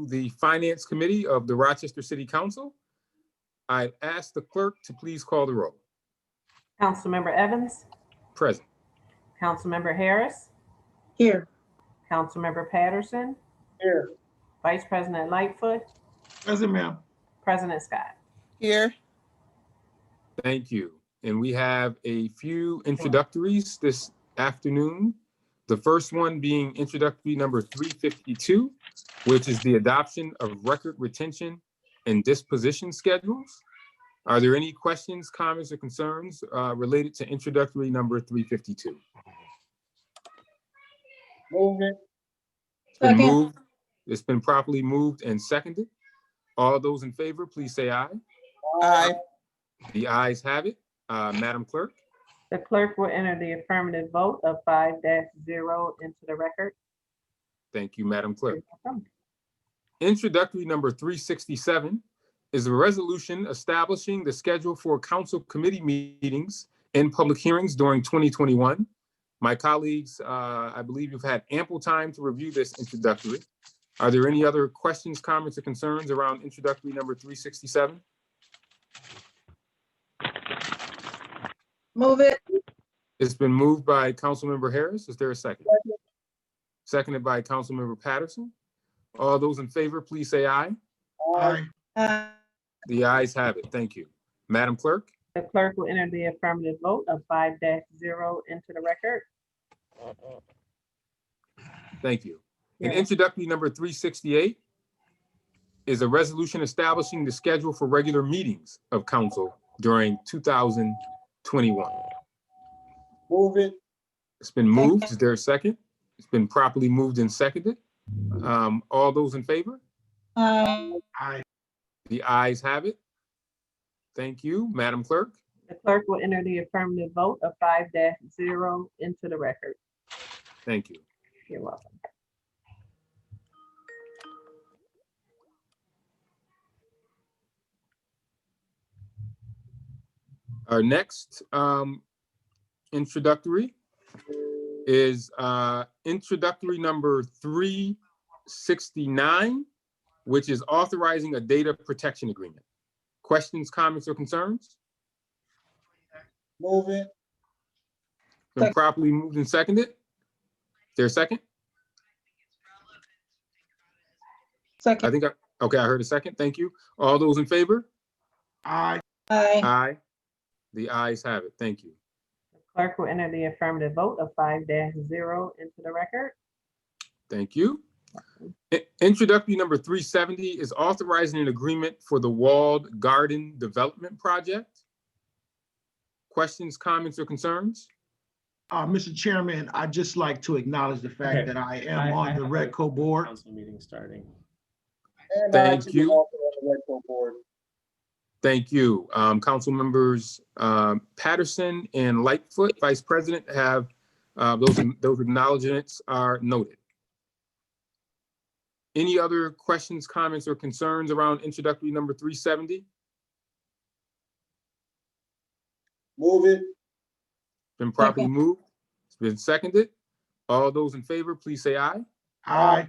to the Finance Committee of the Rochester City Council. I ask the clerk to please call the roll. Councilmember Evans, Present. Councilmember Harris, Here. Councilmember Patterson, Here. Vice President Lightfoot, Present, ma'am. President Scott. Here. Thank you. And we have a few introductories this afternoon. The first one being introductory number 352, which is the adoption of record retention and disposition schedules. Are there any questions, comments, or concerns related to introductory number 352? Move it. It's been Second. moved. It's been properly moved and seconded. All those in favor, please say aye. Aye. The ayes have it. Madam Clerk. The clerk will enter the affirmative vote of 5-0 into the record. Thank you, Madam Clerk. You're welcome. Introductory number 367 is a resolution establishing the schedule for council committee meetings and public hearings during 2021. My colleagues, I believe you've had ample time to review this introductory. Are there any other questions, comments, or concerns around introductory number 367? Move it. It's been moved by Councilmember Harris. Is there a second? Seconded by Councilmember Patterson. All those in favor, please say aye. Aye. The ayes have it. Thank you. Madam Clerk. The clerk will enter the affirmative vote of 5-0 into the record. Thank you. And Yeah. introductory number 368 is a resolution establishing the schedule for regular meetings of council during 2021. Move it. It's been moved. Is there a second? It's been properly moved and seconded. All those in favor? Aye. The ayes have it. Thank you. Madam Clerk. The clerk will enter the affirmative vote of 5-0 into the record. Thank you. You're welcome. Our next introductory is introductory number 369, which is authorizing a data protection agreement. Questions, comments, or concerns? Move it. Been properly moved and seconded. Is there a second? Second. I think, okay, I heard a second. Thank you. All those in favor? Aye. Aye. Aye. The ayes have it. Thank you. The clerk will enter the affirmative vote of 5-0 into the record. Thank you. Introductory number 370 is authorizing an agreement for the Walled Garden Development Project. Questions, comments, or concerns? Mr. Chairman, I'd just like to acknowledge the fact Okay. that I am on the REDCO board. Council meeting starting. Thank you. Thank you. Council members Patterson and Lightfoot, Vice President, have those acknowledgements are noted. Any other questions, comments, or concerns around introductory number 370? Move it. Been properly moved. It's been seconded. All those in favor, please say aye. Aye.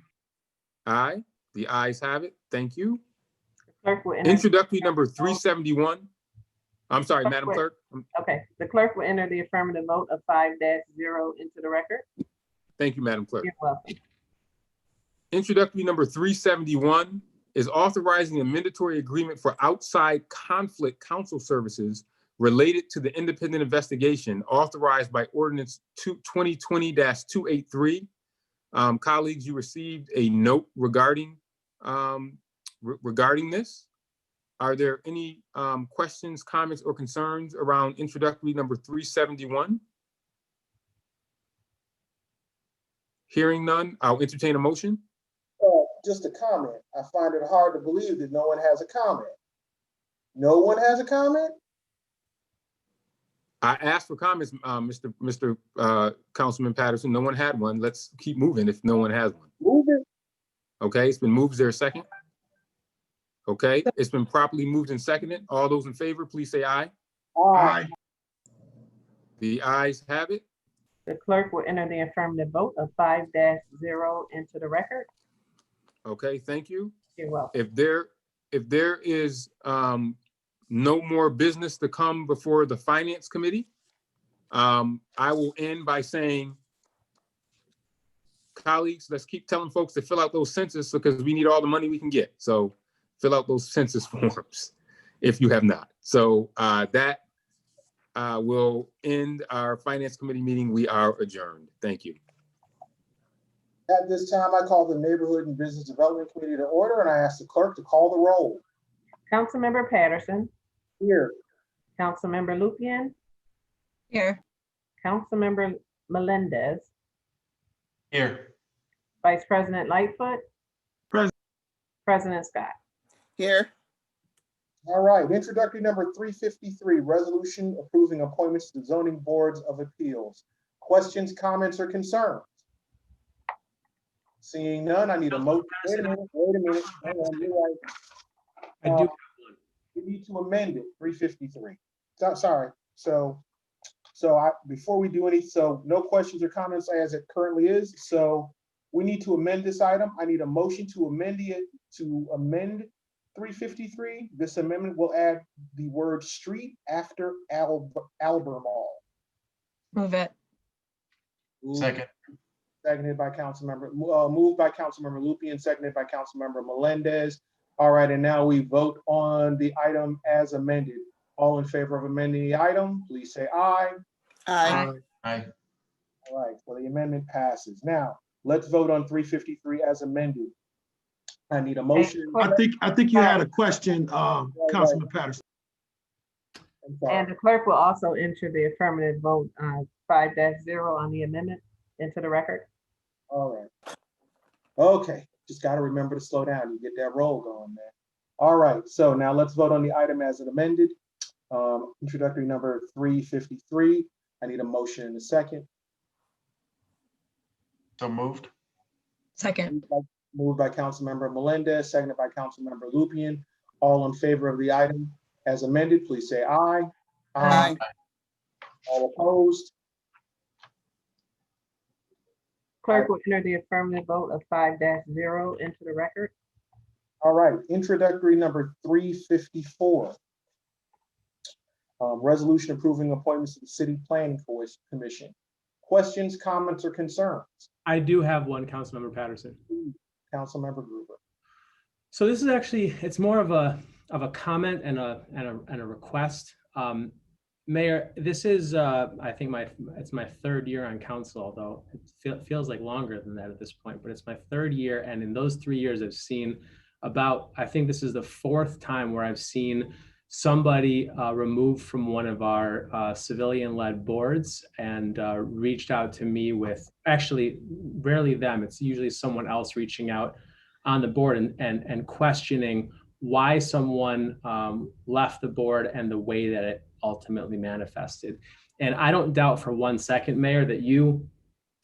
Aye. The ayes have it. Thank you. The clerk will enter. Introductory number 371. I'm sorry, Madam Clerk. Okay, the clerk will enter the affirmative vote of 5-0 into the record. Thank you, Madam Clerk. You're welcome. Introductory number 371 is authorizing a mandatory agreement for outside conflict counsel services related to the independent investigation authorized by Ordinance 2020-283. Colleagues, you received a note regarding this. Are there any questions, comments, or concerns around introductory number 371? Hearing none, I'll entertain a motion. Just a comment. I find it hard to believe that no one has a comment. No one has a comment? I asked for comments, Mr. Councilman Patterson. No one had one. Let's keep moving if no one has one. Move it. Okay, it's been moved. Is there a second? Okay, it's been properly moved and seconded. All those in favor, please say aye. Aye. The ayes have it. The clerk will enter the affirmative vote of 5-0 into the record. Okay, thank you. You're welcome. If there is no more business to come before the Finance Committee, I will end by saying, colleagues, let's keep telling folks to fill out those census because we need all the money we can get. So fill out those census forms if you have not. So that will end our Finance Committee meeting. We are adjourned. Thank you. At this time, I call the Neighborhood and Business Development Committee to order, and I ask the clerk to call the roll. Councilmember Patterson, Here. Councilmember Lupian, Here. Councilmember Melendez, Here. Vice President Lightfoot. Present. President Scott. Here. All right, introductory number 353, resolution approving appointments to the zoning boards of appeals. Questions, comments, or concerns? Seeing none, I need a motion. Wait a minute. Hang on, you're right. I do. We need to amend it, 353. Sorry, so before we do no questions or comments as it currently is, so we need to amend this item. I need a motion to amend 353. This amendment will add the word street after Albemarle. Move it. Second. Seconded by Councilmember, moved by Councilmember Lupian, seconded by Councilmember Melendez. All right, and now we vote on the item as amended. All in favor of amending the item, please say aye. Aye. Aye. All right, well, the amendment passes. Now, let's vote on 353 as amended. I need a motion. I think you had a question, Councilman Patterson. I'm sorry. And the clerk will also enter the affirmative vote 5-0 on the amendment into the record. All right. Okay, just got to remember to slow down. You get that roll going, man. All right, so now let's vote on the item as it amended. Introductory number 353. I need a motion in a second. So moved. Second. Moved by Councilmember Melendez, seconded by Councilmember Lupian. All in favor of the item as amended, please say aye. Aye. All opposed? Clerk will enter the affirmative vote of 5-0 into the record. All right, introductory number 354. Resolution approving appointments to the City Planning Commission. Questions, comments, or concerns? I do have one, Councilmember Patterson. Councilmember Gruber. So this is actually, it's more of a comment and a request. Mayor, this is I think it's my third year on council, although it feels like longer than that at this point, but it's my third year, and in those 3 years I've seen I think this is the fourth time where I've seen somebody removed from one of our civilian-led boards and reached out to me with, actually rarely them, it's usually someone else reaching out on the board and questioning why someone left the board and the way that it ultimately manifested. And I don't doubt for 1 second, Mayor, that you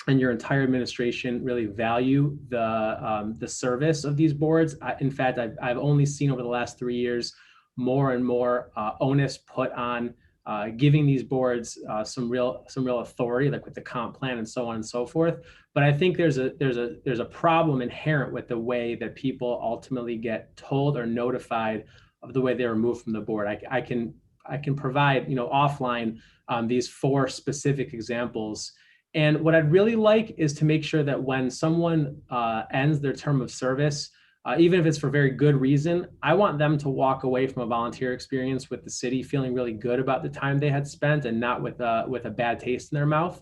and your entire administration really value the service of these boards. In fact, I've only seen over the last 3 years more and more onus put on giving these boards some real authority, like with the comp plan and so on and so forth. But I think there's a problem inherent with the way that people ultimately get told or notified of the way they're removed from the board. I can provide, offline these 4 specific examples. And what I'd really like is to make sure that when someone ends their term of service, even if it's for very good reason, I want them to walk away from a volunteer experience with the city feeling really good about the time they had spent and not with a bad taste in their mouth.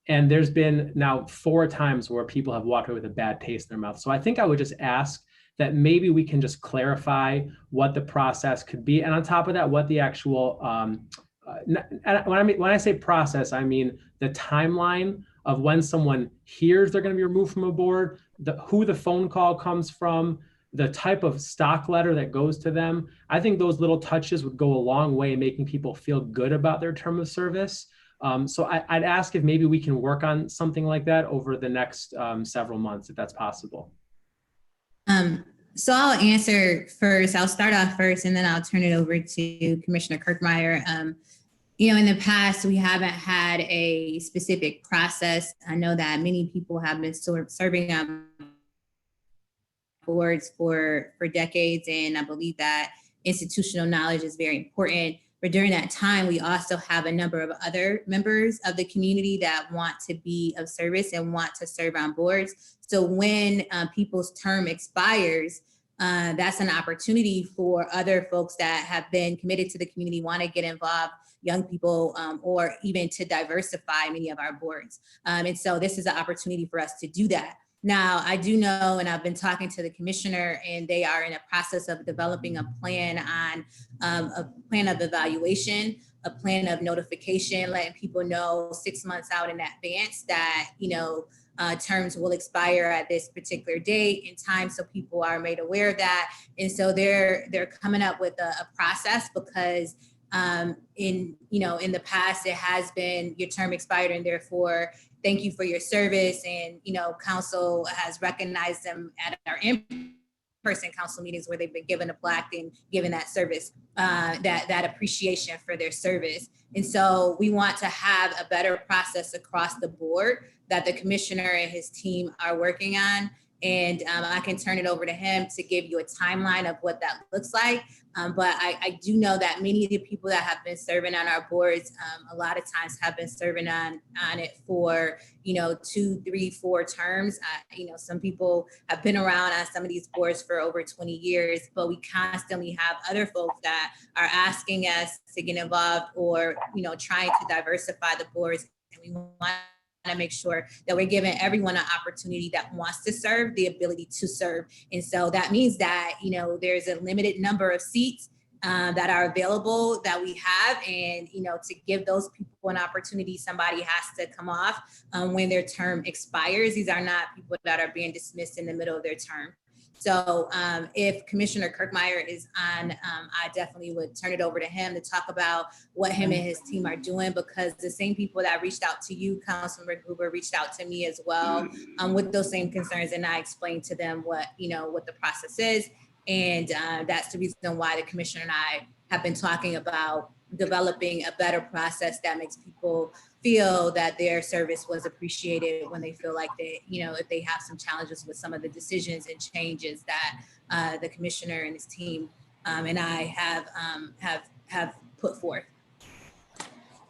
And there's been now 4 times where people have walked away with a bad taste in their mouth. So I think I would just ask that maybe we can just clarify what the process could be. And on top of that, what the actual, when I say process, I mean the timeline of when someone hears they're going to be removed from a board, who the phone call comes from, the type of stock letter that goes to them. I think those little touches would go a long way in making people feel good about their term of service. So I'd ask if maybe we can work on something like that over the next several months, if that's possible. So I'll answer first. I'll start off first, and then I'll turn it over to Commissioner Kirkmeyer. In the past, we haven't had a specific process. I know that many people have been serving on boards for decades, and I believe that institutional knowledge is very important. But during that time, we also have a number of other members of the community that want to be of service and want to serve on boards. So when people's term expires, that's an opportunity for other folks that have been committed to the community, want to get involved, young people, or even to diversify many of our boards. And so this is an opportunity for us to do that. Now, I do know, and I've been talking to the commissioner, and they are in a process of developing a plan on a plan of evaluation, a plan of notification, letting people know 6 months out in advance that, terms will expire at this particular date and time, so people are made aware of that. And so they're coming up with a process, because in the past it has been your term expired and therefore thank you for your service, and council has recognized them at our in-person council meetings where they've been given a plaque and given that service, that appreciation for their service. And so we want to have a better process across the board that the commissioner and his team are working on. And I can turn it over to him to give you a timeline of what that looks like. But I do know that many of the people that have been serving on our boards, a lot of times have been serving on it for, 2, 3, 4 terms. Some people have been around on some of these boards for over 20 years, but we constantly have other folks that are asking us to get involved or, trying to diversify the boards. And we want to make sure that we're giving everyone an opportunity that wants to serve the ability to serve. And so that means that, there's a limited number of seats that are available that we have. And, to give those people an opportunity, somebody has to come off when their term expires. These are not people that are being dismissed in the middle of their term. So if Commissioner Kirkmeyer is on, I definitely would turn it over to him to talk about what him and his team are doing, because the same people that reached out to you, Councilmember Gruber, reached out to me as well with those same concerns. And I explained to them what the process is. And that's the reason why the commissioner and I have been talking about developing a better process that makes people feel that their service was appreciated when they feel like they, if they have some challenges with some of the decisions and changes that the commissioner and his team and I have put forth.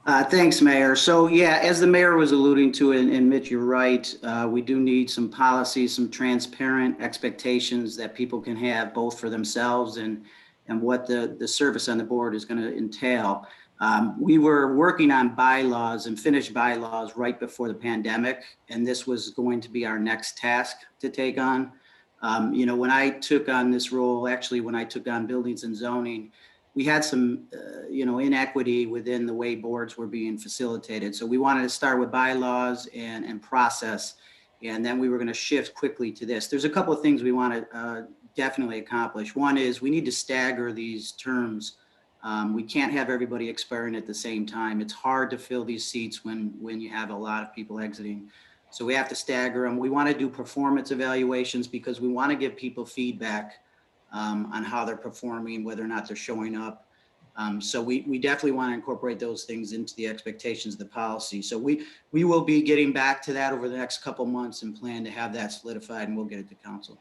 Thanks, Mayor. So yeah, as the mayor was alluding to, and Mitch, you're right, we do need some policies, some transparent expectations that people can have both for themselves and what the service on the board is going to entail. We were working on bylaws and finished bylaws right before the pandemic, and this was going to be our next task to take on. When I took on this role, actually when I took on buildings and zoning, we had some, inequity within the way boards were being facilitated. So we wanted to start with bylaws and process, and then we were going to shift quickly to this. There's a couple of things we want to definitely accomplish. One is we need to stagger these terms. We can't have everybody expiring at the same time. It's hard to fill these seats when you have a lot of people exiting. So we have to stagger them. We want to do performance evaluations because we want to give people feedback on how they're performing, whether or not they're showing up. So we definitely want to incorporate those things into the expectations of the policy. So we will be getting back to that over the next couple months and plan to have that solidified, and we'll get it to council.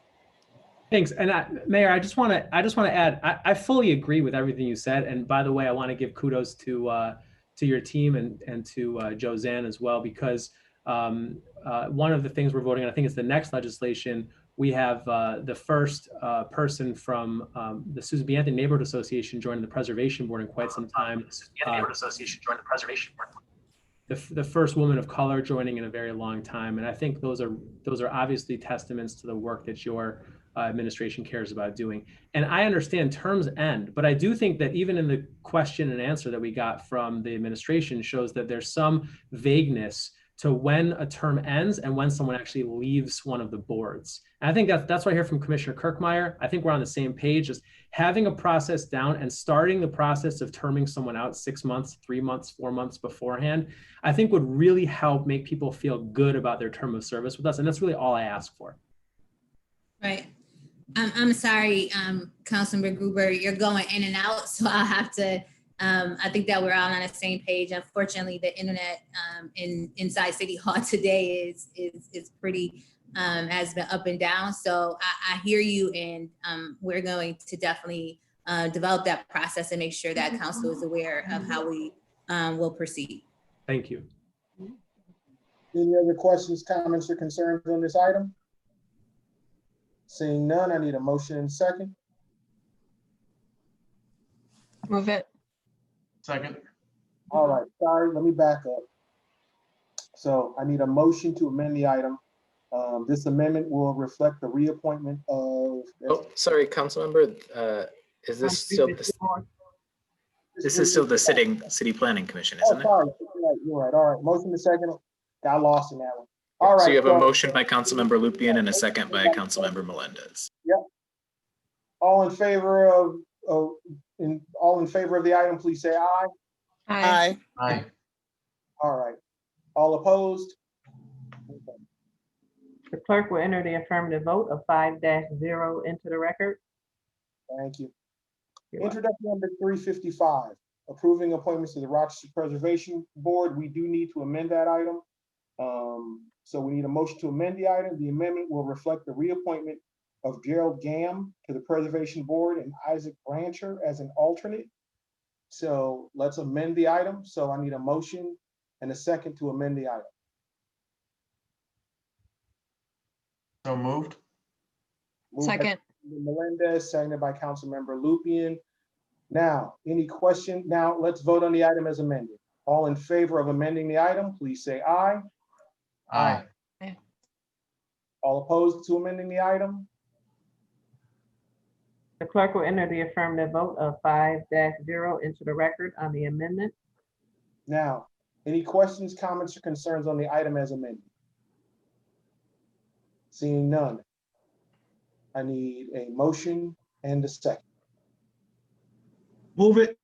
Thanks. And Mayor, I just want to add, I fully agree with everything you said. And by the way, I want to give kudos to your team and to Joe Zan as well, because one of the things we're voting on, I think it's the next legislation, we have the first person from the Susan B. Anthony Neighborhood Association joining the Preservation Board in quite some time. The first woman of color joining in a very long time. And I think those are obviously testaments to the work that your administration cares about doing. And I understand terms end, but I do think that even in the question and answer that we got from the administration shows that there's some vagueness to when a term ends and when someone actually leaves one of the boards. And I think that's what I hear from Commissioner Kirkmeyer. I think we're on the same page, just having a process down and starting the process of terming someone out 6 months, 3 months, 4 months beforehand, I think would really help make people feel good about their term of service with us. And that's really all I ask for. Right. I'm sorry, Councilmember Gruber, you're going in and out, so I'll have to, I think that we're all on the same page. Unfortunately, the internet inside City Hall today is pretty has been up and down. So I hear you, and we're going to definitely develop that process and make sure that council is aware of how we will proceed. Thank you. Any other questions, comments, or concerns on this item? Seeing none, I need a motion and second. Move it. Second. All right, sorry, let me back up. So I need a motion to amend the item. This amendment will reflect the reappointment of. Oh, sorry, Councilmember, is this still, this is still the city planning commission, Oh, isn't it? sorry, you're right, all right, motion to second, got lost in that one. All right. So you have a motion by Councilmember Lupian and a second by Councilmember Melendez. All in favor of, all in favor of the item, please say aye. Aye. Aye. All right. All opposed? The clerk will enter the affirmative vote of 5-0 into the record. Thank you. You're welcome. Introduction number 355, approving appointments to the Rochester Preservation Board. We do need to amend that item. So we need a motion to amend the item. The amendment will reflect the reappointment of Gerald Gam to the Preservation Board and Isaac Brancher as an alternate. So let's amend the item. So I need a motion and a second to amend the item. So moved. Moved by Second. Councilmember Melendez, seconded by Councilmember Lupian. Now, any question? Now, let's vote on the item as amended. All in favor of amending the item, please say aye. Aye. All opposed to amending the item? The clerk will enter the affirmative vote of 5-0 into the record on the amendment. Now, any questions, comments, or concerns on the item as amended? Seeing none, I need a motion and a second. Move it.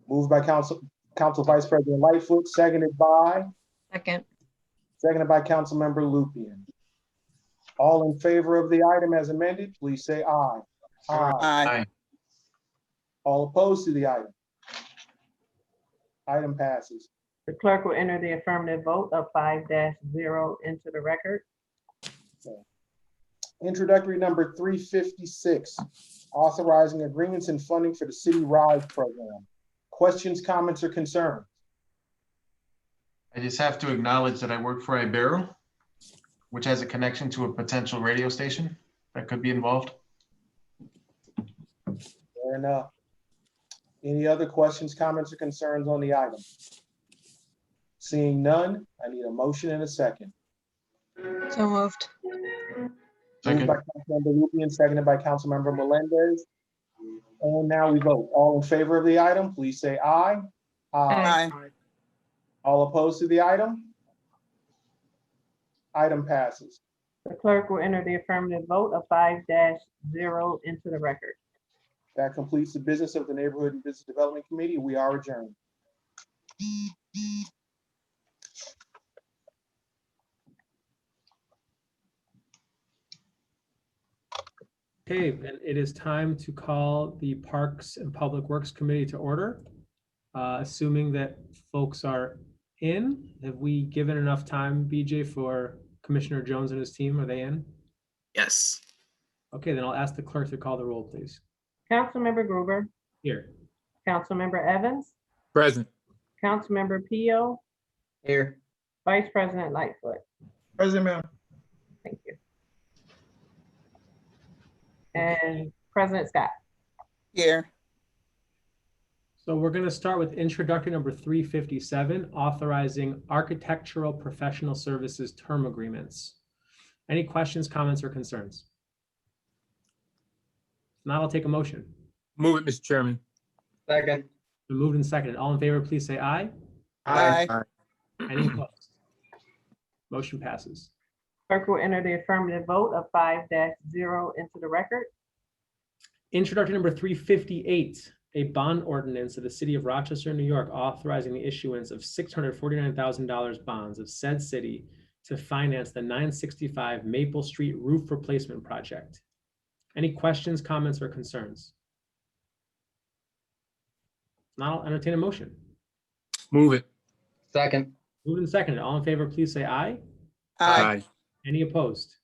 Moved by Council Vice President Lightfoot, seconded by Councilmember Lupian. All in favor of the item as amended, please say aye. Aye. All opposed to the item? Item passes. The clerk will enter the affirmative vote of 5-0 into the record. Introductory number 356, authorizing agreements and funding for the City Rise program. Questions, comments, or concerns? I just have to acknowledge that I work for Ibero, which has a connection to a potential radio station that could be involved. Fair enough. Any other questions, comments, or concerns on the item? Seeing none, I need a motion and a second. So moved. Moved Second. by Councilmember Lupian, seconded by Councilmember Melendez. And now we vote. All in favor of the item, please say aye. Aye. All opposed to the item? Item passes. The clerk will enter the affirmative vote of 5-0 into the record. That completes the business of the Neighborhood and Business Development Committee. We are adjourned. Okay, and it is time to call the Parks and Public Works Committee to order. Assuming that folks are in, have we given enough time, BJ, for Commissioner Jones and his team? Are they in? Yes. Okay, then I'll ask the clerk to call the roll, please. Councilmember Gruber, Here. Councilmember Evans, Present. Councilmember Pio, Here. Vice President Lightfoot. President, ma'am. Thank you. And President Scott. Here. So we're going to start with introductory number 357, authorizing architectural professional services term agreements. Any questions, comments, or concerns? If not, I'll take a motion. Move it, Mr. Chairman. Second. Been moved and seconded. All in favor, please say aye. Aye. Any opposed? Motion passes. Clerk will enter the affirmative vote of 5-0 into the record. Introductory number 358, a bond ordinance of the city of Rochester, New York, authorizing the issuance of $649,000 bonds of said city to finance the 965 Maple Street roof replacement project. Any questions, comments, or concerns? Now I'll entertain a motion. Move it. Second. Moved and seconded. All in favor, please say aye. Aye. Any opposed?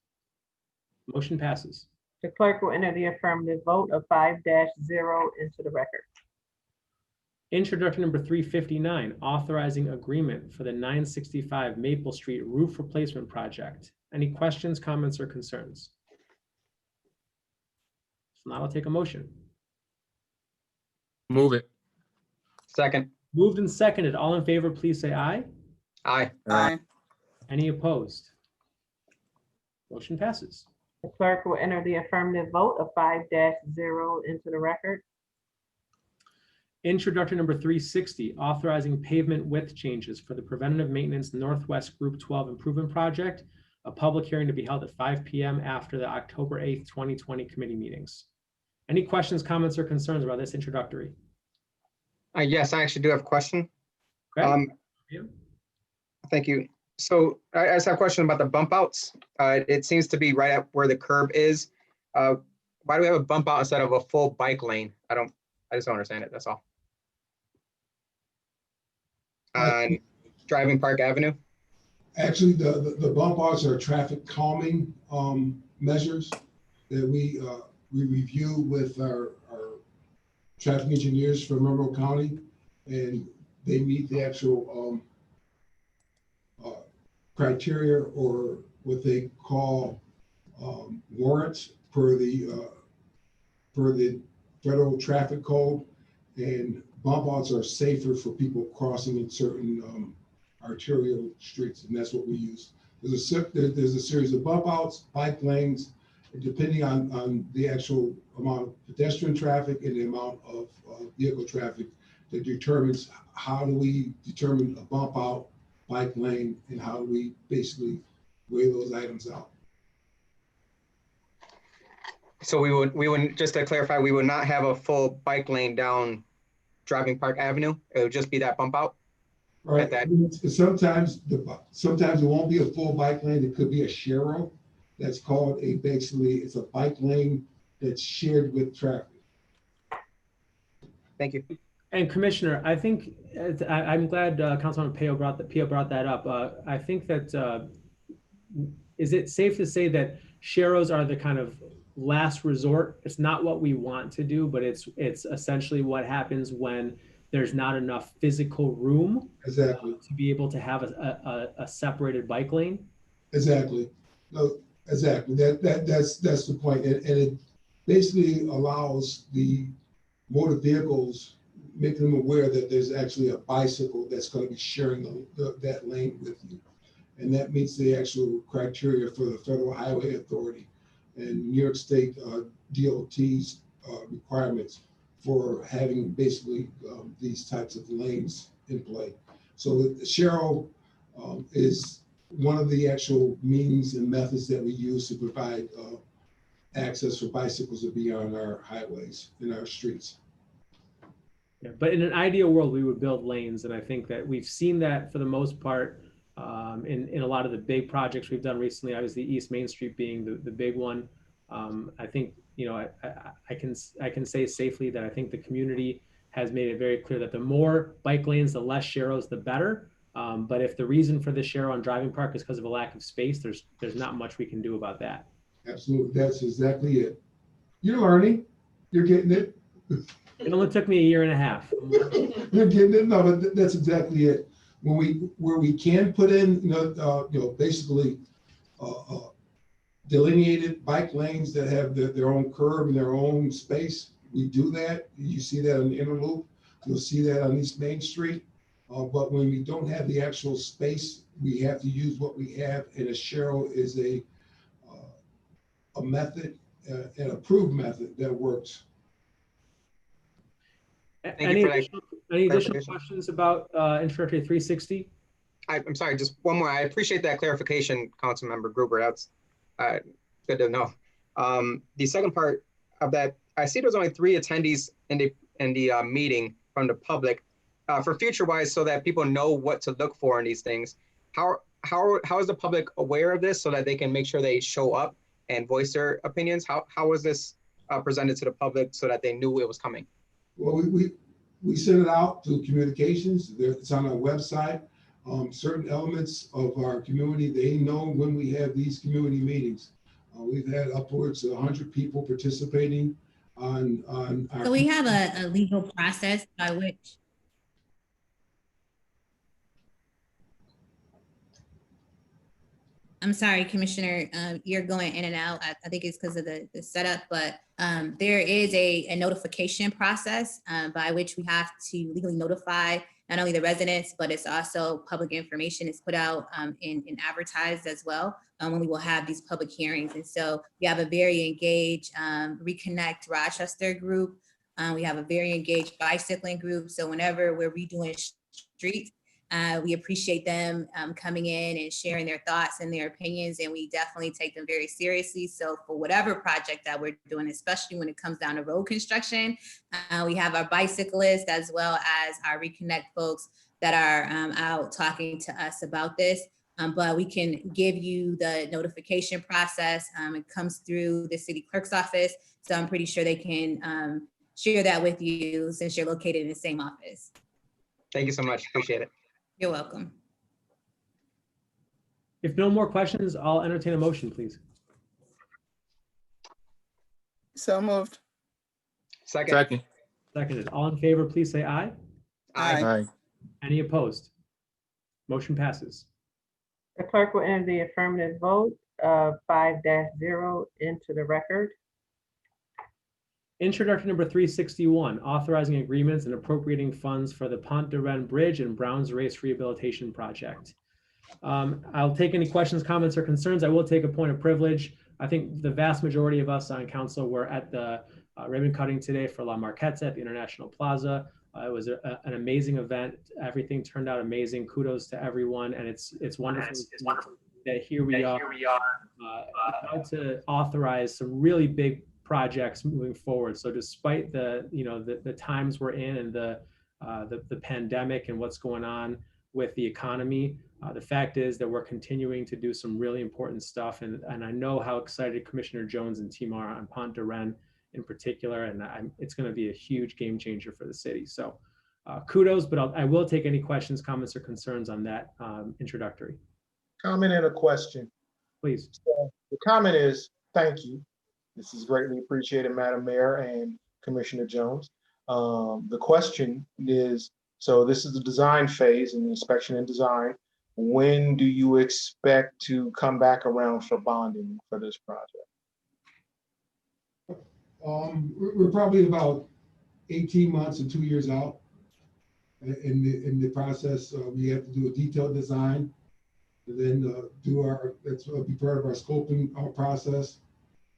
Motion passes. The clerk will enter the affirmative vote of 5-0 into the record. Introduction number 359, authorizing agreement for the 965 Maple Street roof replacement project. Any questions, comments, or concerns? If not, I'll take a motion. Move it. Second. Moved and seconded. All in favor, please say aye. Aye. Aye. Any opposed? Motion passes. The clerk will enter the affirmative vote of 5-0 into the record. Introduction number 360, authorizing pavement width changes for the Preventative Maintenance Northwest Group 12 Improvement Project. A public hearing to be held at 5 p.m. after the October 8th, 2020 committee meetings. Any questions, comments, or concerns about this introductory? Yes, I actually do have a question. Okay. Thank you. So I just have a question about the bump outs. It seems to be right at where the curb is. Why do we have a bump out instead of a full bike lane? I just don't understand it, that's all. On Driving Park Avenue? Actually, the bump outs are traffic calming measures that we review with our traffic engineers from Monroe County, and they meet the actual criteria, or what they call warrants per the federal traffic code. And bump outs are safer for people crossing in certain arterial streets, and that's what we use. There's a series of bump outs, bike lanes, and depending on the actual amount of pedestrian traffic and the amount of vehicle traffic, that determines how do we determine a bump out, bike lane, and how do we basically weigh those items out. So we wouldn't, just to clarify, we would not have a full bike lane down Driving Park Avenue. It would just be that bump out. Right. Sometimes it won't be a full bike lane. It could be a share. That's called it's a bike lane that's shared with traffic. Thank you. And Commissioner, I think I'm glad Councilman Pio brought that up. I think that is it safe to say that sharrows are the kind of last resort? It's not what we want to do, but it's essentially what happens when there's not enough physical room Exactly. to be able to have a separated bike lane. Exactly. No, exactly. That's the point. And it basically allows the motor vehicles, making them aware that there's actually a bicycle that's going to be sharing that lane with you. And that meets the actual criteria for the Federal Highway Authority and New York State DOT's requirements for having basically these types of lanes in play. So the Sharrow is one of the actual means and methods that we use to provide access for bicycles to be on our highways, in our streets. Yeah, but in an ideal world, we would build lanes, and I think that we've seen that for the most part in a lot of the big projects we've done recently. Obviously, East Main Street being the big one. I think, you know, I can say safely that I think the community has made it very clear that the more bike lanes, the less sharrows, the better. But if the reason for the sharrow on Driving Park is because of a lack of space, there's not much we can do about that. Absolutely, that's exactly it. You're learning, you're getting it. It only took me a year and a half. You're getting it. No, but that's exactly it. Where we can put in, basically delineated bike lanes that have their own curb and their own space, we do that. You see that on the inner loop. You'll see that on East Main Street. But when we don't have the actual space, we have to use what we have. And a Sharrow is a method, an approved method that works. Any additional questions about Introductory 360? I'm sorry, just one more. I appreciate that clarification, Councilmember Gruber. That's good to know. The second part of that, I see there's only 3 attendees in the meeting from the public. For future-wise, so that people know what to look for in these things, how is the public aware of this so that they can make sure they show up and voice their opinions? How was this presented to the public so that they knew it was coming? Well, we send it out through communications. It's on our website. certain elements of our community, they know when we have these community meetings. We've had upwards of 100 people participating on our. So we have a legal process by which. I'm sorry, Commissioner, you're going in and out. I think it's because of the setup, but there is a notification process by which we have to legally notify not only the residents, but it's also public information is put out and advertised as well when we will have these public hearings. And so we have a very engaged Reconnect Rochester group. We have a very engaged bicycling group. So whenever we're redoing streets, we appreciate them coming in and sharing their thoughts and their opinions, and we definitely take them very seriously. So for whatever project that we're doing, especially when it comes down to road construction, we have our bicyclists as well as our Reconnect folks that are out talking to us about this. But we can give you the notification process. It comes through the city clerk's office. So I'm pretty sure they can share that with you since you're located in the same office. Thank you so much. Appreciate it. You're welcome. If no more questions, I'll entertain a motion, please. So moved. Second. Second. Seconded. All in favor, please say aye. Aye. Aye. Any opposed? Motion passes. The clerk will enter the affirmative vote of 5-0 into the record. Introduction number 361, authorizing agreements and appropriating funds for the Pont de Rennes Bridge and Browns Race Rehabilitation Project. I'll take any questions, comments, or concerns. I will take a point of privilege. I think the vast majority of us on council were at the ribbon cutting today for La Marquette at the International Plaza. It was an amazing event. Everything turned out amazing. Kudos to everyone, and it's wonderful that here we are about to authorize some really big projects moving forward. So despite the times we're in and the pandemic and what's going on with the economy, the fact is that we're continuing to do some really important stuff. And I know how excited Commissioner Jones and team are on Pont de Rennes in particular, and it's going to be a huge game changer for the city. So kudos, but I will take any questions, comments, or concerns on that introductory. Comment and a question. Please. So the comment is, thank you. This is greatly appreciated, Madam Mayor and Commissioner Jones. The question is, so this is the design phase and the inspection and design. When do you expect to come back around for bonding for this project? We're probably about 18 months and 2 years out in the process. We have to do a detailed design, and then that's be part of our scoping process.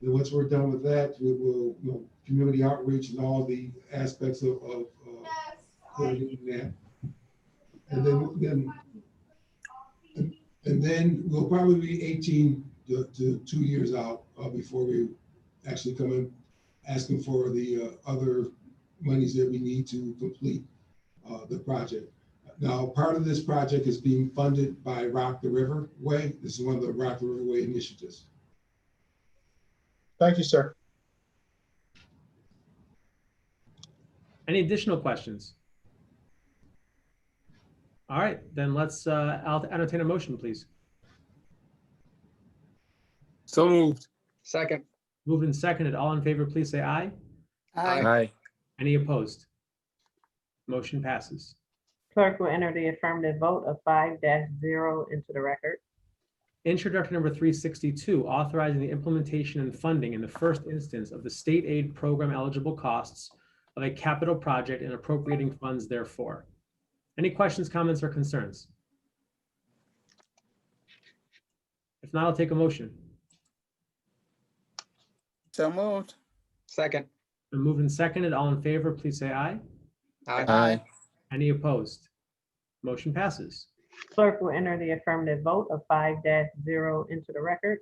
And once we're done with that, we will, community outreach and all the aspects of that. And then we'll probably be 18 to 2 years out before we actually come in asking for the other monies that we need to complete the project. Now, part of this project is being funded by Rock the River Way. This is one of the Rock the River Way initiatives. Thank you, sir. Any additional questions? All right, then I'll entertain a motion, please. So moved. Second. Moved and seconded. All in favor, please say aye. Aye. Aye. Any opposed? Motion passes. Clerk will enter the affirmative vote of 5-0 into the record. Introduction number 362, authorizing the implementation and funding in the first instance of the state aid program eligible costs of a capital project and appropriating funds therefore. Any questions, comments, or concerns? If not, I'll take a motion. So moved. Second. Been moved and seconded. All in favor, please say aye. Aye. Aye. Any opposed? Motion passes. Clerk will enter the affirmative vote of 5-0 into the record.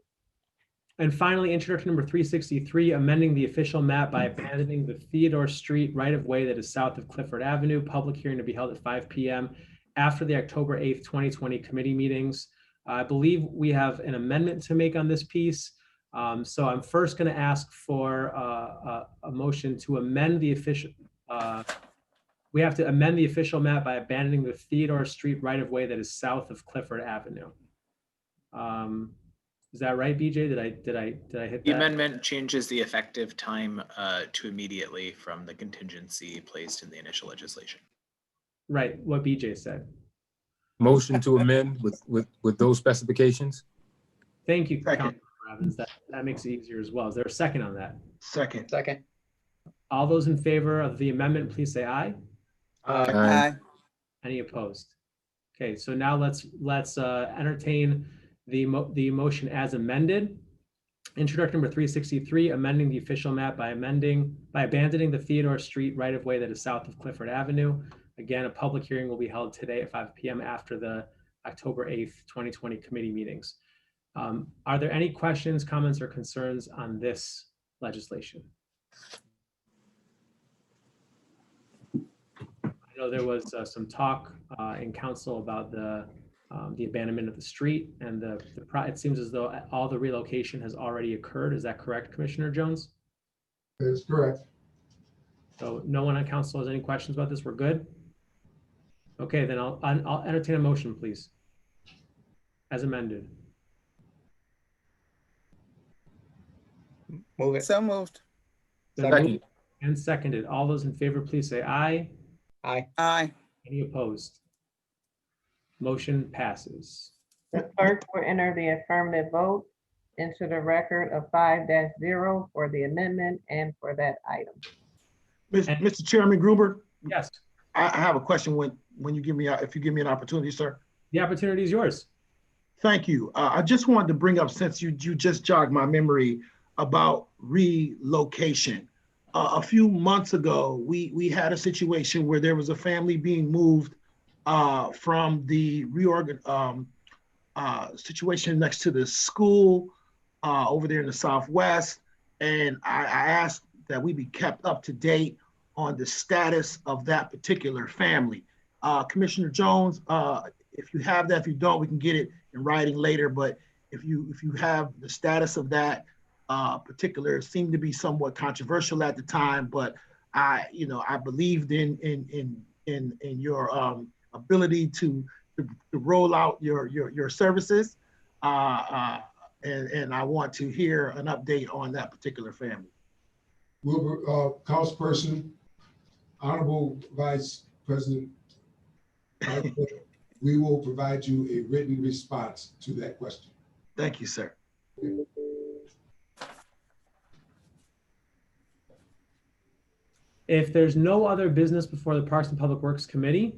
And finally, introduction number 363, amending the official map by abandoning the Theodore Street right-of-way that is south of Clifford Avenue. Public hearing to be held at 5 p.m. after the October 8th, 2020 committee meetings. I believe we have an amendment to make on this piece. So I'm first going to ask for a motion to amend the official we have to amend the official map by abandoning the Theodore Street right-of-way that is south of Clifford Avenue. Is that right, BJ? Did I hit The that? amendment changes the effective time to immediately from the contingency placed in the initial legislation. Right, what BJ said. Motion to amend with those specifications? Thank you, Second. Councilman Robbins. That makes it easier as well. Is there a second on that? Second. Second. All those in favor of the amendment, please say aye. Aye. Any opposed? Okay, so now let's entertain the motion as amended. Introduction number 363, amending the official map by abandoning the Theodore Street right-of-way that is south of Clifford Avenue. Again, a public hearing will be held today at 5 p.m. after the October 8th, 2020 committee meetings. Are there any questions, comments, or concerns on this legislation? I know there was some talk in council about the abandonment of the street and it seems as though all the relocation has already occurred. Is that correct, Commissioner Jones? That's correct. So no one on council has any questions about this? We're good? Okay, then I'll entertain a motion, please. As amended. Move it. So moved. Been Second. moved and seconded. All those in favor, please say aye. Aye. Aye. Any opposed? Motion passes. The clerk will enter the affirmative vote into the record of 5-0 for the amendment and for that item. Mr. Chairman Gruber, Yes, I have a question when you give me, if you give me an opportunity, sir. the opportunity is yours. Thank you. I just wanted to bring up, since you just jogged my memory about relocation. A few months ago, we had a situation where there was a family being moved from the situation next to the school over there in the Southwest. And I asked that we be kept up to date on the status of that particular family. Commissioner Jones, if you have that, if you don't, we can get it in writing later. But if you have the status of that particular, it seemed to be somewhat controversial at the time, but I believed in your ability to roll out your services, and I want to hear an update on that particular family. Councilperson, Honorable Vice President, we will provide you a written response to that question. Thank you, sir. If there's no other business before the Parks and Public Works Committee,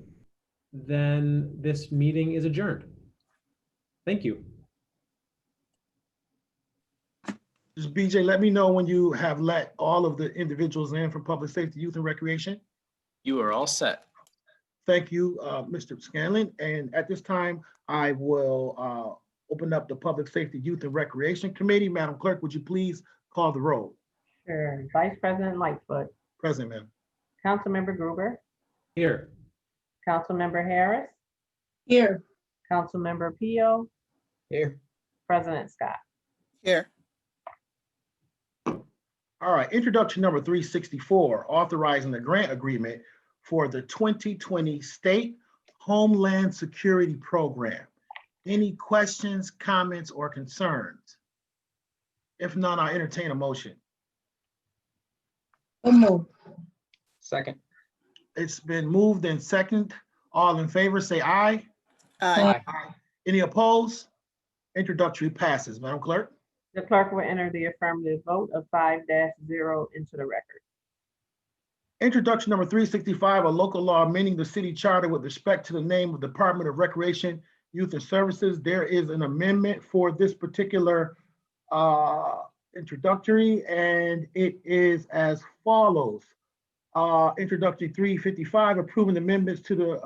then this meeting is adjourned. Thank you. Just BJ, let me know when you have let all of the individuals in from Public Safety, Youth and Recreation. You are all set. Thank you, Mr. Scanlon. And at this time, I will open up the Public Safety, Youth and Recreation Committee. Madam Clerk, would you please call the roll? Sure. Vice President Lightfoot, Present, ma'am. Councilmember Gruber, Here. Councilmember Harris, Here. Councilmember Pio, Here. President Scott. Here. All right, introduction number 364, authorizing the grant agreement for the 2020 State Homeland Security Program. Any questions, comments, or concerns? If none, I'll entertain a motion. Second. It's been moved and second. All in favor, say aye. Aye. Any opposed? Introductory passes. Madam Clerk? The clerk will enter the affirmative vote of 5-0 into the record. Introduction number 365, a local law amending the city charter with respect to the name of Department of Recreation, Youth and Services. There is an amendment for this particular introductory, and it is as follows. Introductory 355, approving amendments to the,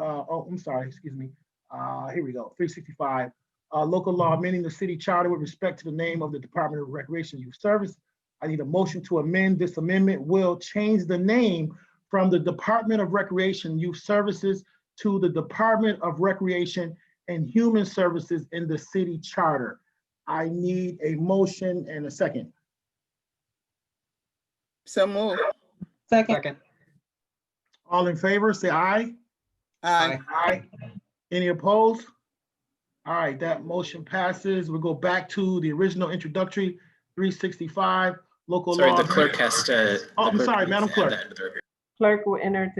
here we go, 365. Local law amending the city charter with respect to the name of the Department of Recreation Youth Service. I need a motion to amend. This amendment will change the name from the Department of Recreation Youth Services to the Department of Recreation and Human Services in the city charter. I need a motion and a second. So moved. Second. All in favor, say aye. Aye. Aye. Any opposed? All right, that motion passes. We'll go back to the original introductory, 365, local Sorry, law. the clerk has to. Oh, the I'm clerk sorry, needs Madam to add Clerk. that into the record. Clerk will enter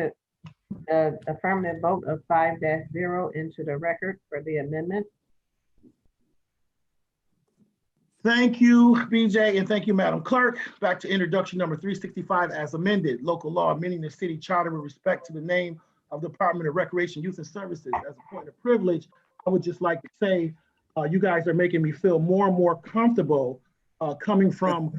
the affirmative vote of 5-0 into the record for the amendment. Thank you, BJ, and thank you, Madam Clerk. Back to introduction number 365 as amended, local law amending the city charter with respect to the name of Department of Recreation, Youth and Services. As a point of privilege, I would just like to say, you guys are making me feel more and more comfortable coming from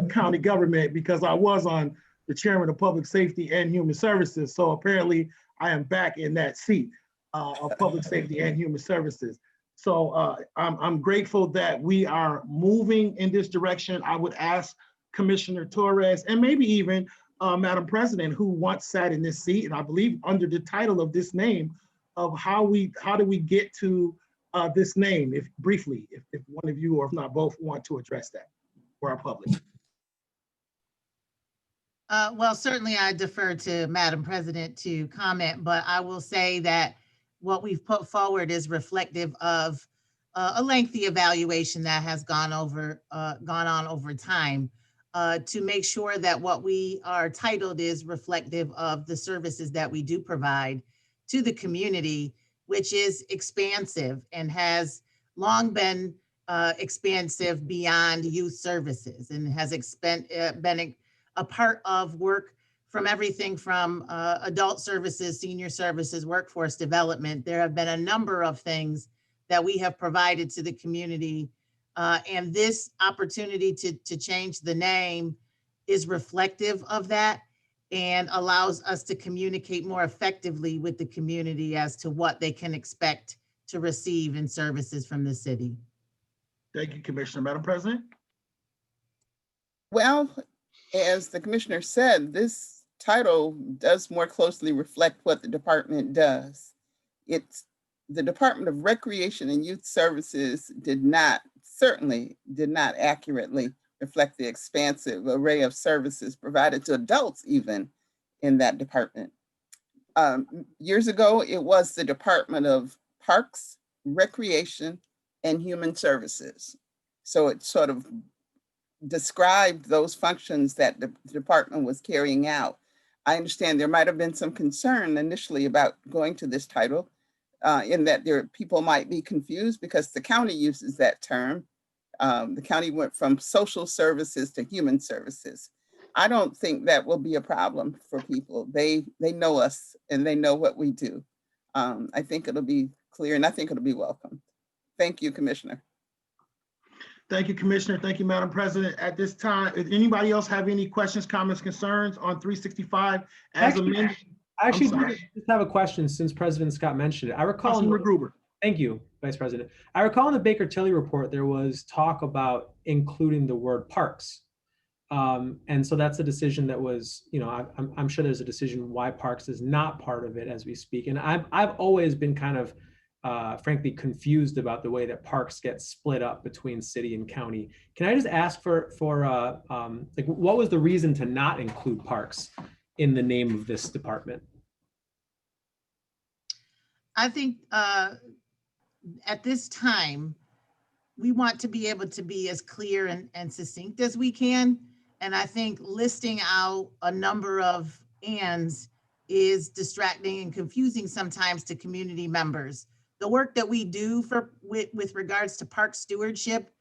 county government, because I was on the chairman of Public Safety and Human Services. So apparently I am back in that seat of Public Safety and Human Services. So I'm grateful that we are moving in this direction. I would ask Commissioner Torres and maybe even Madam President, who once sat in this seat, and I believe under the title of this name, of how do we get to this name, if briefly, if one of you or if not both want to address that for our public. Well, certainly I defer to Madam President to comment, but I will say that what we've put forward is reflective of a lengthy evaluation that has gone on over time to make sure that what we are titled is reflective of the services that we do provide to the community, which is expansive and has long been expansive beyond youth services, and has been a part of work from everything from adult services, senior services, workforce development. There have been a number of things that we have provided to the community. And this opportunity to change the name is reflective of that and allows us to communicate more effectively with the community as to what they can expect to receive in services from the city. Thank you, Commissioner. Madam President? Well, as the commissioner said, this title does more closely reflect what the department does. It's the Department of Recreation and Youth Services certainly did not accurately reflect the expansive array of services provided to adults even in that department. Years ago, it was the Department of Parks, Recreation, and Human Services. So it sort of described those functions that the department was carrying out. I understand there might have been some concern initially about going to this title in that people might be confused because the county uses that term. The county went from social services to human services. I don't think that will be a problem for people. They know us and they know what we do. I think it'll be clear and I think it'll be welcome. Thank you, Commissioner. Thank you, Commissioner. Thank you, Madam President. At this time, if anybody else have any questions, comments, concerns on 365 as amended? I actually do just have a question since President Scott mentioned it. I recall. Councilmember Gruber. Thank you, Vice President. I recall in the Baker-Tilly report, there was talk about including the word parks. And so that's a decision that was, I'm sure there's a decision why parks is not part of it as we speak. And I've always been kind of, frankly, confused about the way that parks get split up between city and county. Can I just ask for what was the reason to not include parks in the name of this department? I think at this time, we want to be able to be as clear and succinct as we can. And I think listing out a number of ands is distracting and confusing sometimes to community members. The work that we do with regards to park stewardship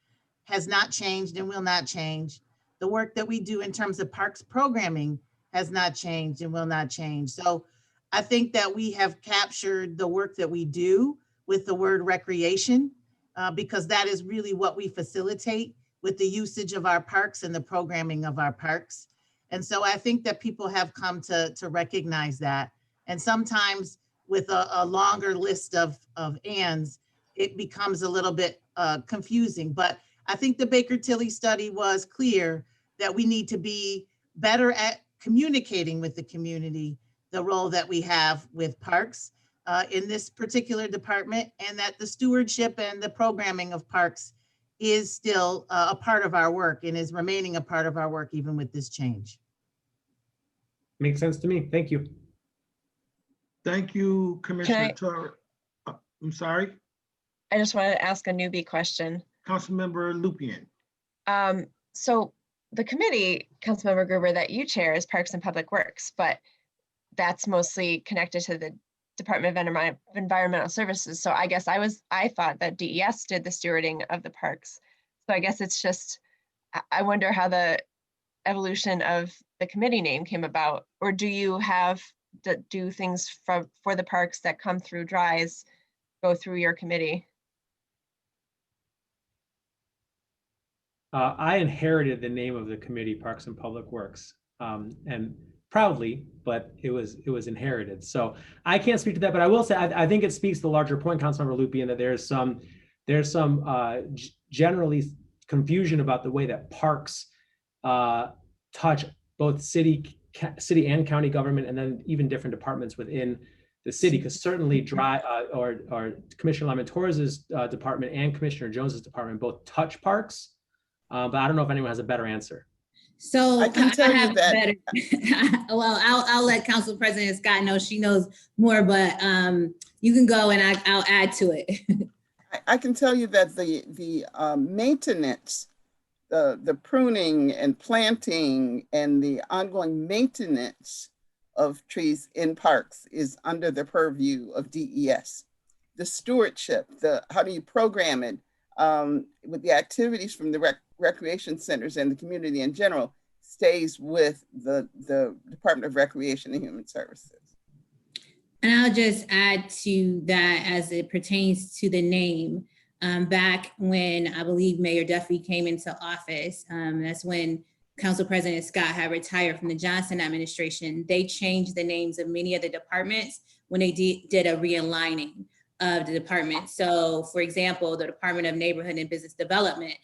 has not changed and will not change. The work that we do in terms of parks programming has not changed and will not change. So I think that we have captured the work that we do with the word recreation, because that is really what we facilitate with the usage of our parks and the programming of our parks. And so I think that people have come to recognize that. And sometimes with a longer list of ands, it becomes a little bit confusing. But I think the Baker-Tilly study was clear that we need to be better at communicating with the community the role that we have with parks in this particular department, and that the stewardship and the programming of parks is still a part of our work and is remaining a part of our work even with this change. Makes sense to me. Thank you. Thank you, Commissioner I- Torre. I'm sorry, I just wanted to ask a newbie question. Councilmember Lupian. So the committee, Councilmember Gruber, that you chair is Parks and Public Works, but that's mostly connected to the Department of Environmental Services. So I guess I thought that DES did the stewarding of the parks. So I guess it's just, I wonder how the evolution of the committee name came about, or do you do things for the parks that come through DRIS go through your committee? I inherited the name of the committee, Parks and Public Works, and proudly, but it was inherited. So I can't speak to that, but I will say I think it speaks to the larger point, Councilmember Lupian, that there's some generally confusion about the way that parks touch both city and county government, and then even different departments within the city. Because certainly or Commissioner Lamontorez's department and Commissioner Jones's department both touch parks. But I don't know if anyone has a better answer. So I can tell you have that- better. Well, I'll let Council President Scott know. She knows more, but you can go and I'll add to it. I can tell you that the maintenance, the pruning and planting and the ongoing maintenance of trees in parks is under the purview of DES. The stewardship, how do you program it, with the activities from the recreation centers and the community in general, stays with the Department of Recreation and Human Services. And I'll just add to that as it pertains to the name. Back when I believe Mayor Duffy came into office, that's when Council President Scott had retired from the Johnson administration. They changed the names of many of the departments when they did a realigning of the department. So for example, the Department of Neighborhood and Business Development,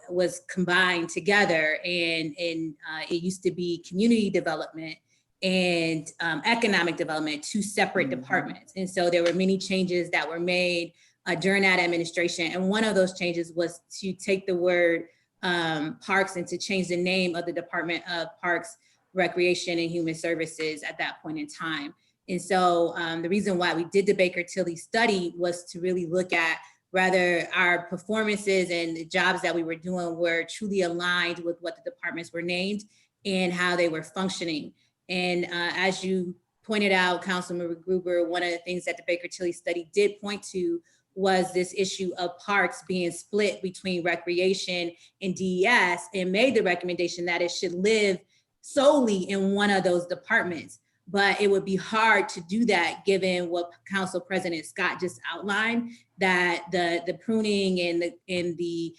was combined together, and it used to be community development and economic development, two separate departments. And so there were many changes that were made during that administration. And one of those changes was to take the word parks and to change the name of the Department of Parks, Recreation and Human Services at that point in time. And so the reason why we did the Baker Tilly study was to really look at whether our performances and the jobs that we were doing were truly aligned with what the departments were named and how they were functioning. And as you pointed out, Councilmember Gruber, one of the things that the Baker Tilly study did point to was this issue of parks being split between recreation and DES, and made the recommendation that it should live solely in one of those departments. But it would be hard to do that given what Council President Scott just outlined, that the pruning and the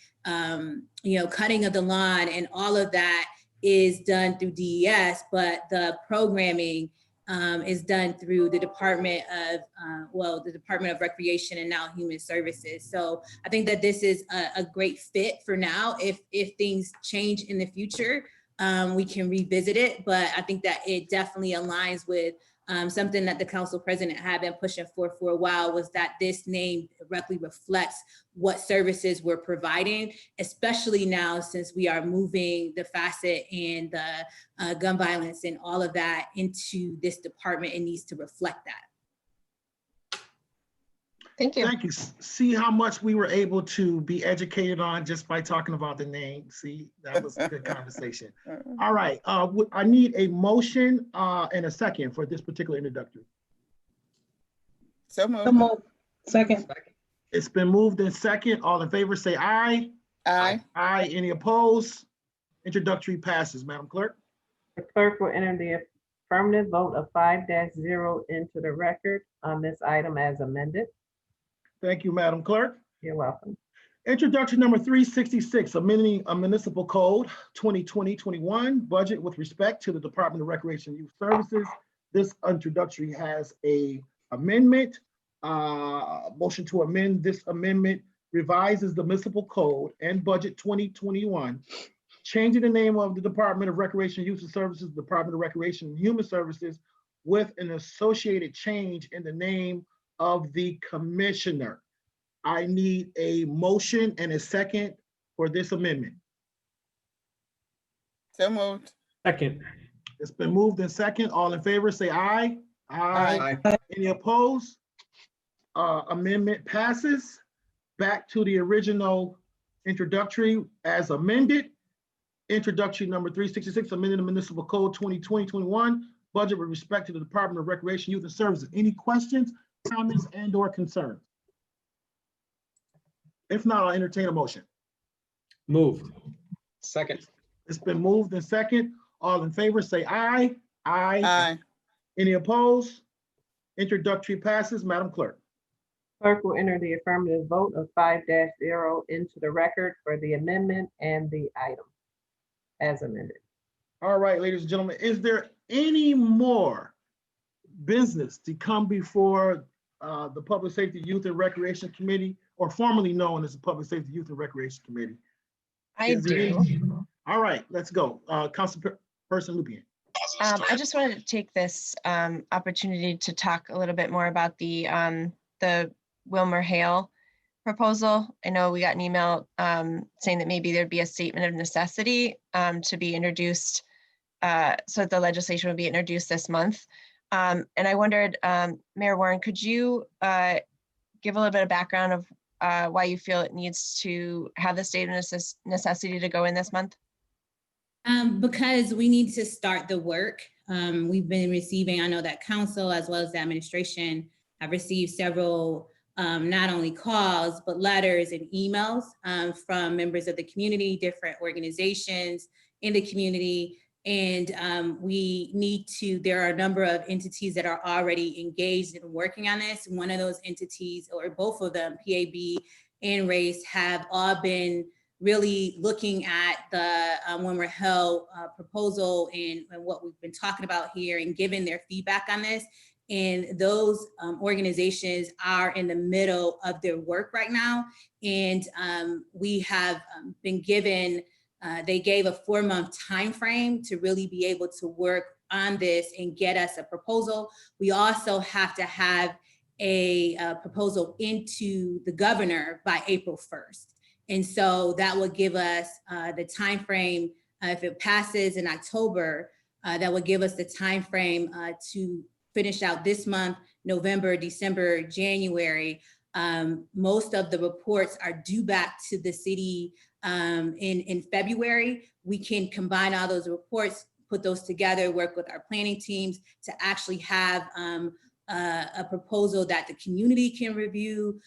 cutting of the lawn and all of that is done through DES, but the programming is done through the Department of Recreation and now Human Services. So I think that this is a great fit for now. If things change in the future, we can revisit it, but I think that it definitely aligns with something that the Council President had been pushing for a while, was that this name directly reflects what services we're providing, especially now since we are moving the facet and the gun violence and all of that into this department. It needs to reflect that. Thank you. Thank you. See how much we were able to be educated on just by talking about the name. See, that was a good conversation. All right, I need a motion and a second for this particular introductory. So moved. Second. It's been moved in second. All in favor say aye. Aye. Aye. Any opposed? Introductory passes, Madam Clerk. The clerk will enter the affirmative vote of 5-0 into the record on this item as amended. Thank you, Madam Clerk. You're welcome. Introduction number 366, amending a municipal code 2020-21 budget with respect to the Department of Recreation and Youth Services. This introductory has a amendment. Motion to amend. This amendment revises the municipal code and budget 2021, changing the name of the Department of Recreation and Youth Services, Department of Recreation and Human Services, with an associated change in the name of the commissioner. I need a motion and a second for this amendment. So moved. Second. It's been moved in second. All in favor say aye. Aye. Aye. Any opposed? Amendment passes. Back to the original introductory as amended. Introductory number 366, amending the municipal code 2020-21, budget with respect to the Department of Recreation, Youth and Services. Any questions, comments, and/or concerns? If not, I'll entertain a motion. Moved. Second. It's been moved and second. All in favor, say aye. Aye. Aye. Any opposed? Introductory passes. Madam Clerk. Clerk will enter the affirmative vote of 5-0 into the record for the amendment and the item as amended. All right, ladies and gentlemen, is there any more business to come before the Public Safety, Youth and Recreation Committee, or formerly known as the Public Safety, Youth and Recreation Committee? I Is there do. any- All right, let's go. Councilperson Lupien. I just wanted to take this opportunity to talk a little bit more about the Wilmer Hale proposal. I know we got an email saying that maybe there'd be a statement of necessity to be introduced, so that the legislation would be introduced this month. And I wondered, Mayor Warren, could you give a little bit of background of why you feel it needs to have the statement of necessity to go in this month? Because we need to start the work. We've been receiving, I know that council as well as the administration have received several not only calls, but letters and emails from members of the community, different organizations in the community. And we need to, there are a number of entities that are already engaged in working on this. One of those entities, or both of them, PAB and RACE, have all been really looking at the Wilmer Hale proposal and what we've been talking about here and giving their feedback on this. And those organizations are in the middle of their work right now. And we have been given, they gave a 4-month time frame to really be able to work on this and get us a proposal. We also have to have a proposal into the governor by April 1st. And so that will give us the time frame, if it passes in October, that will give us the time frame to finish out this month, November, December, January. Most of the reports are due back to the city in February. We can combine all those reports, put those together, work with our planning teams to actually have a proposal that the community can review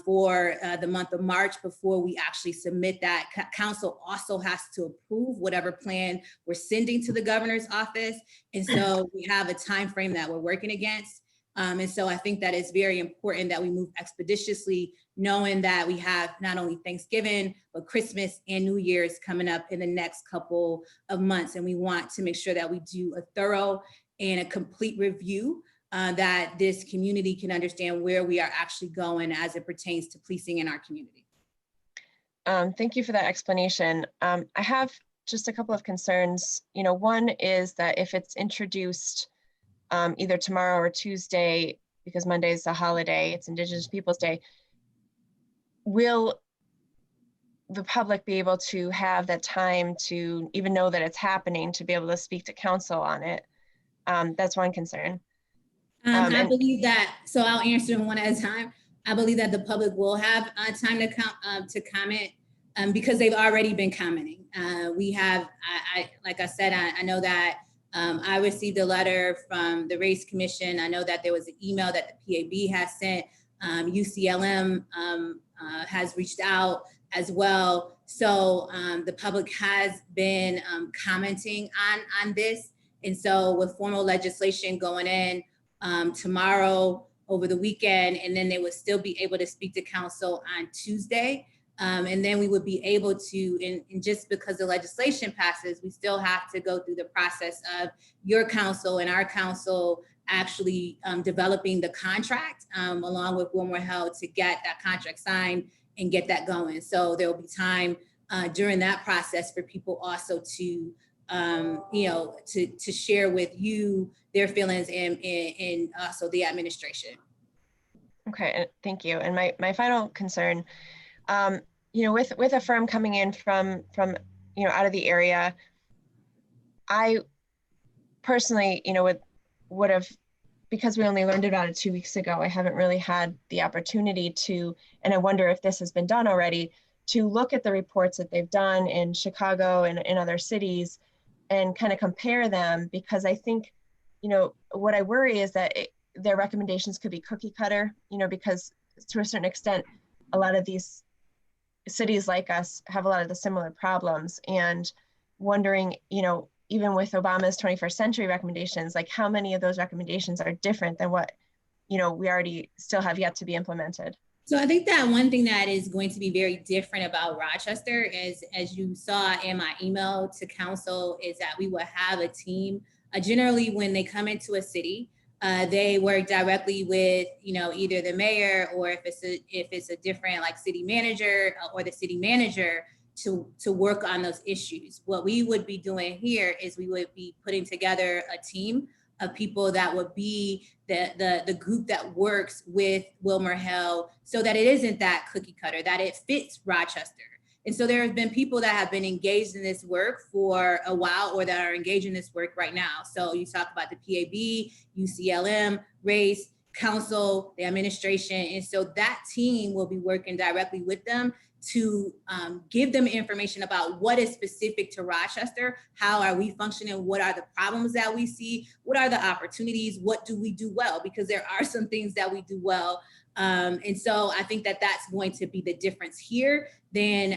for the month of March before we actually submit that. Council also has to approve whatever plan we're sending to the governor's office. And so we have a time frame that we're working against. And so I think that it's very important that we move expeditiously, knowing that we have not only Thanksgiving, but Christmas and New Year's coming up in the next couple of months. And we want to make sure that we do a thorough and a complete review that this community can understand where we are actually going as it pertains to policing in our community. Thank you for that explanation. I have just a couple of concerns. You know, one is that if it's introduced either tomorrow or Tuesday, because Monday is a holiday, it's Indigenous Peoples' Day, will the public be able to have that time to even know that it's happening, to be able to speak to council on it? That's one concern. I believe that, so I'll answer them one at a time. I believe that the public will have time to comment because they've already been commenting. We have, like I said, I know that I received a letter from the Race Commission. I know that there was an email that the PAB has sent. UCLM has reached out as well. So the public has been commenting on this. And so with formal legislation going in tomorrow, over the weekend, and then they would still be able to speak to council on Tuesday. And then we would be able to, and just because the legislation passes, we still have to go through the process of your council and our council actually developing the contract along with Wilmer Hale to get that contract signed and get that going. So there will be time during that process for people also to, you know, to share with you their feelings and also the administration. Okay, thank you. And my final concern, you know, with a firm coming in from you know, out of the area, I personally, you know, would have because we only learned about it 2 weeks ago, I haven't really had the opportunity to, and I wonder if this has been done already, to look at the reports that they've done in Chicago and in other cities and kind of compare them, because I think, you know, what I worry is that their recommendations could be cookie cutter, you know, because to a certain extent, a lot of these cities like us have a lot of the similar problems, and wondering, you know, even with Obama's 21st century recommendations, like how many of those recommendations are different than what, you know, we already still have yet to be implemented. So I think that one thing that is going to be very different about Rochester is, as you saw in my email to council, is that we will have a team. Generally, when they come into a city, they work directly with, you know, either the mayor, or if it's a different like city manager or the city manager to work on those issues. What we would be doing here is we would be putting together a team of people that would be the group that works with WilmerHale, so that it isn't that cookie cutter, that it fits Rochester. And so there have been people that have been engaged in this work for a while, or that are engaged in this work right now. So you talk about the PAB, UCLM, race, council, the administration. And so that team will be working directly with them to give them information about what is specific to Rochester. How are we functioning? What are the problems that we see? What are the opportunities? What do we do well? Because there are some things that we do well. And so I think that that's going to be the difference here than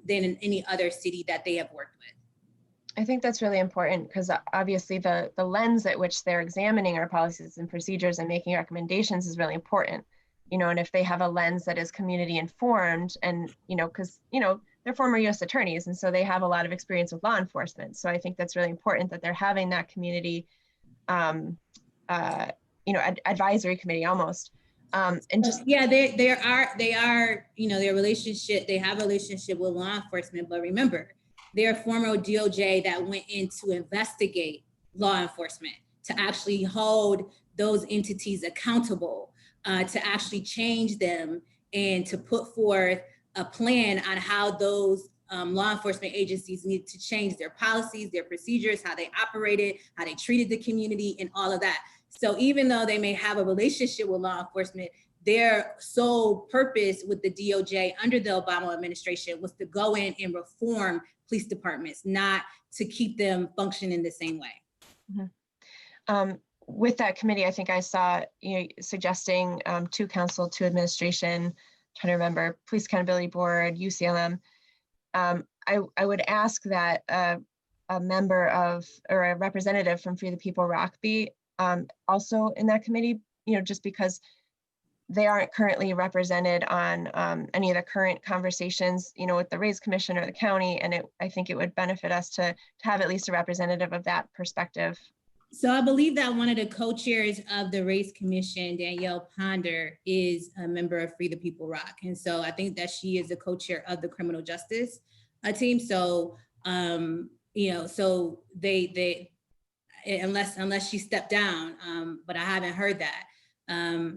in any other city that they have worked with. I think that's really important, because obviously the lens at which they're examining our policies and procedures and making recommendations is really important. You know, and if they have a lens that is community informed, and, you know, because, you know, they're former U.S. attorneys, and so they have a lot of experience with law enforcement. So I think that's really important that they're having that community, you know, advisory committee almost. And just, yeah, they are, you know, their relationship, they have a relationship with law enforcement, but remember, they're former DOJ that went in to investigate law enforcement, to actually hold those entities accountable, to actually change them, and to put forth a plan on how those law enforcement agencies need to change their policies, their procedures, how they operated, how they treated the community, and all of that. So even though they may have a relationship with law enforcement, their sole purpose with the DOJ under the Obama administration was to go in and reform police departments, not to keep them functioning the same way. Mm-hmm. With that committee, I think I saw, you know, suggesting to council, to administration, trying to remember, Police Accountability Board, UCLM. I would ask that a member of, or a representative from Free the People ROC be also in that committee, you know, just because they aren't currently represented on any of the current conversations, you know, with the Race Commission or the county. And I think it would benefit us to have at least a representative of that perspective. So I believe that one of the co-chairs of the Race Commission, Danielle Ponder, is a member of Free the People ROC. And so I think that she is the co-chair of the criminal justice team. So, you know, so they unless she stepped down, but I haven't heard that.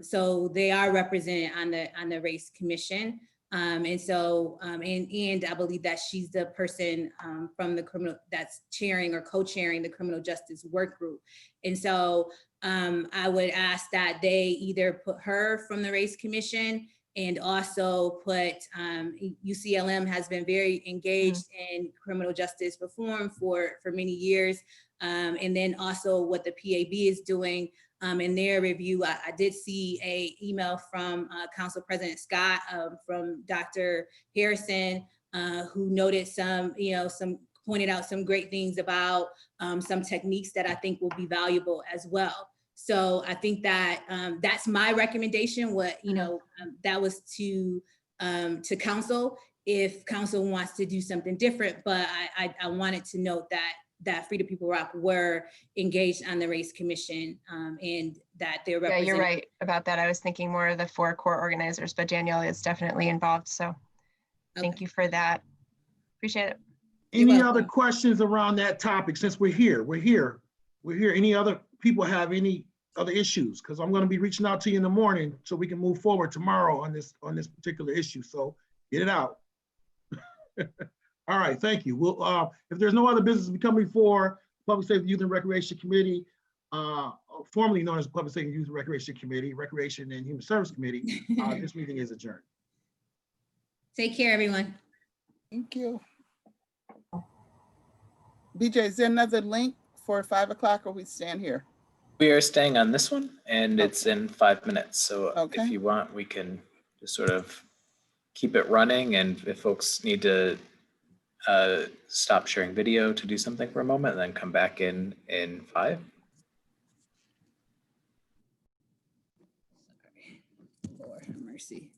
So they are represented on the Race Commission. And so, and I believe that she's the person from the criminal that's chairing or co-chairing the criminal justice work group. And so I would ask that they either put her from the Race Commission, and also put UCLM has been very engaged in criminal justice reform for many years. And then also what the PAB is doing in their review. I did see a email from Council President Scott from Dr. Harrison, who noted pointed out some great things about some techniques that I think will be valuable as well. So I think that that's my recommendation. That was to council, if council wants to do something different, but I wanted to note that Free the People ROC were engaged on the Race Commission, and that they're represented. Yeah, you're right about that. I was thinking more of the 4 core organizers, but Danielle is definitely involved. So thank you for that. Appreciate it. Any other questions around that topic? Since we're here. Any other people have any other issues? Because I'm going to be reaching out to you in the morning so we can move forward tomorrow on this particular issue. So get it out. All right, thank you. We'll, if there's no other business to come before Public Safety, Youth and Recreation Committee, formerly known as the Public Safety and Youth and Recreation Committee, Recreation and Human Service Committee. This meeting is adjourned. Take care, everyone. Thank you. BJ, is there another link for 5 o'clock or we stand here? We are staying on this one and it's in 5 minutes. So Okay. if you want, we can just sort of keep it running. And if folks need to stop sharing video to do something for a moment and then come back in 5. Lord have mercy.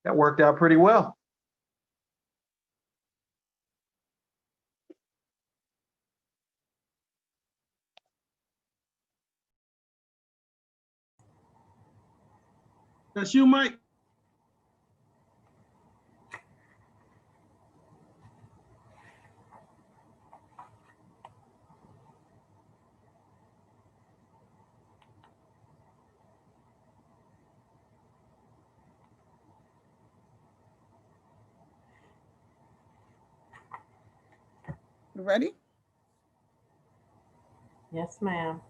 That worked out pretty well. That's you, Mike. You ready? Yes, ma'am.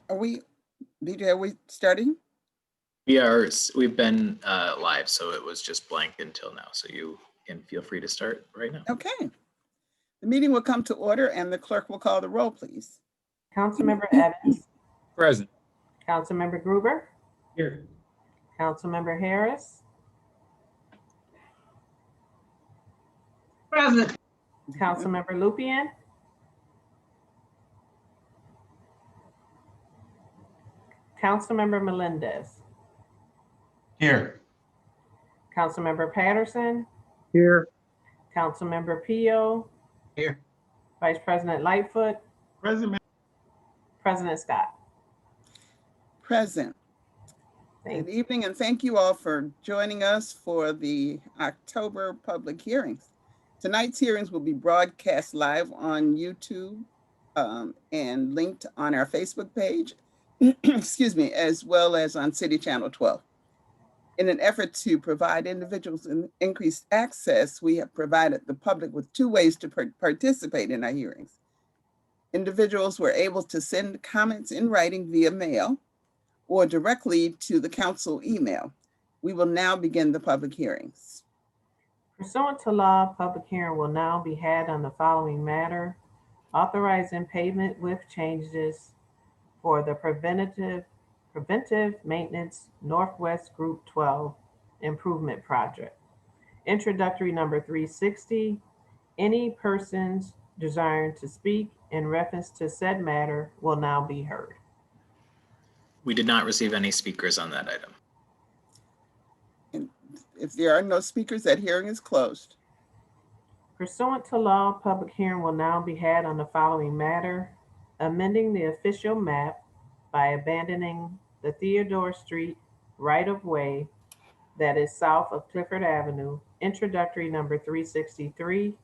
Are we, DJ, are we starting? We've been live, so it was just blank until now. So you can feel free to start right now. Okay. The meeting will come to order and the clerk will call the roll, please. Councilmember Evans, Present. Councilmember Gruber, Here. Councilmember Harris, Present. Councilmember Lupian, Councilmember Melendez, Here. Councilmember Patterson, Here. Councilmember Pio, Here. Vice President Lightfoot, President, President Scott. Present. Thank Good evening, and thank you all for joining us for the October public hearings. Tonight's hearings will be broadcast live on YouTube and linked on our Facebook page, excuse me, as well as on City Channel 12. In an effort to provide individuals increased access, we have provided the public with two ways to participate in our hearings. Individuals were able to send comments in writing via mail or directly to the council email. We will now begin the public hearings. Pursuant to law, public hearing will now be had on the following matter: authorizing payment with changes for the preventive maintenance Northwest Group 12 improvement project. Introductory number 360. Any persons desiring to speak in reference to said matter will now be heard. We did not receive any speakers on that item. And if there are no speakers, that hearing is closed. Pursuant to law, public hearing will now be had on the following matter: amending the official map by abandoning the Theodore Street right-of-way that is south of Clifford Avenue. Introductory number 363.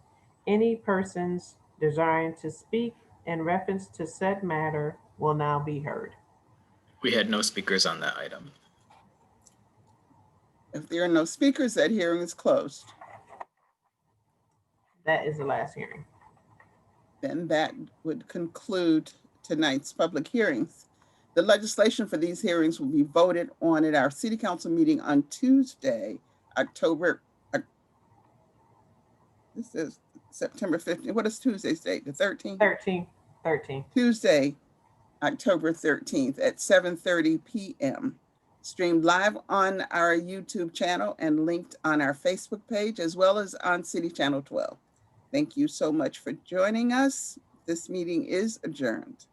Any persons desiring to speak in reference to said matter will now be heard. We had no speakers on that item. If there are no speakers, that hearing is closed. That is the last hearing. Then that would conclude tonight's public hearings. The legislation for these hearings will be voted on at our city council meeting on Tuesday, this is September 15th. What is Tuesday's date? The 13th? 13. Tuesday, October 13th at 7:30 p.m. Streamed live on our YouTube channel and linked on our Facebook page, as well as on City Channel 12. Thank you so much for joining us. This meeting is adjourned.